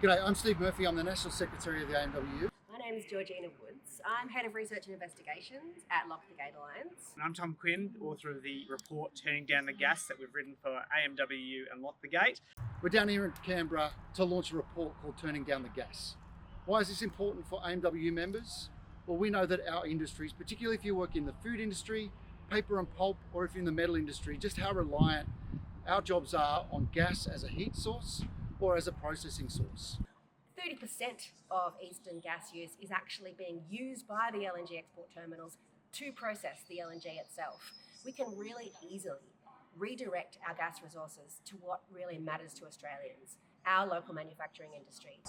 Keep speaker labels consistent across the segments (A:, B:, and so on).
A: G'day, I'm Steve Murphy. I'm the National Secretary of the AMWU.
B: My name is Georgina Woods. I'm Head of Research and Investigations at Lock the Gate Alliance.
C: And I'm Tom Quinn, author of the report Turning Down the Gas that we've written for AMWU and Lock the Gate.
A: We're down here in Canberra to launch a report called Turning Down the Gas. Why is this important for AMWU members? Well, we know that our industries, particularly if you work in the food industry, paper and pulp, or if you're in the metal industry, just how reliant our jobs are on gas as a heat source or as a processing source.
B: 30% of eastern gas use is actually being used by the LNG export terminals to process the LNG itself. We can really easily redirect our gas resources to what really matters to Australians, our local manufacturing industry.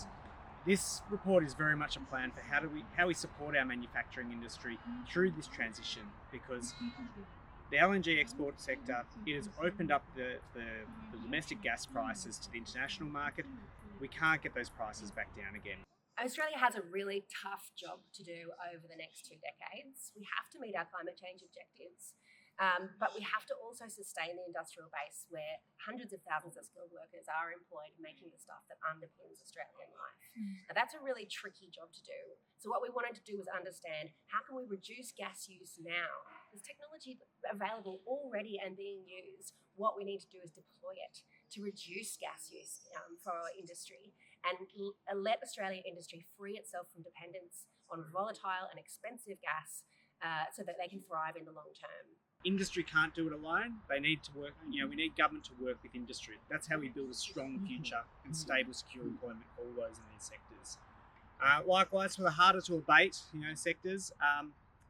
C: This report is very much a plan for how we support our manufacturing industry through this transition, because the LNG export sector, it has opened up the domestic gas prices to the international market. We can't get those prices back down again.
B: Australia has a really tough job to do over the next 2 decades. We have to meet our climate change objectives, but we have to also sustain the industrial base where hundreds of thousands of skilled workers are employed making the stuff that underpins Australian life. Now, that's a really tricky job to do. So what we wanted to do was understand, how can we reduce gas use now? There's technology available already and being used. What we need to do is deploy it to reduce gas use for our industry and let Australian industry free itself from dependence on volatile and expensive gas so that they can thrive in the long term.
C: Industry can't do it alone. They need to work, we need government to work with industry. That's how we build a strong future and stable, secure employment for all those in these sectors. Likewise, for the harder to abate, sectors,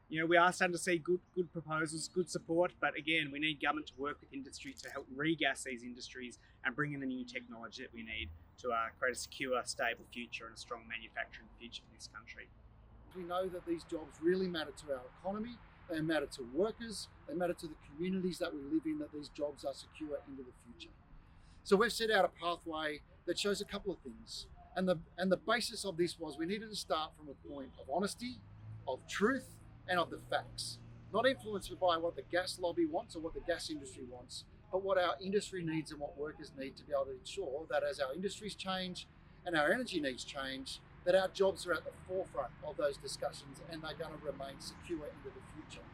C: we are starting to see good proposals, good support, but again, we need government to work with industry to help regas these industries and bring in the new technology that we need to create a secure, stable future and a strong manufacturing future for this country.
A: We know that these jobs really matter to our economy, they matter to workers, they matter to the communities that we live in, that these jobs are secure into the future. So we've set out a pathway that shows a couple of things. And the basis of this was we needed to start from a point of honesty, of truth, and of the facts. Not influenced by what the gas lobby wants or what the gas industry wants, but what our industry needs and what workers need to be able to ensure that as our industries change and our energy needs change, that our jobs are at the forefront of those discussions and they're going to remain secure into the future.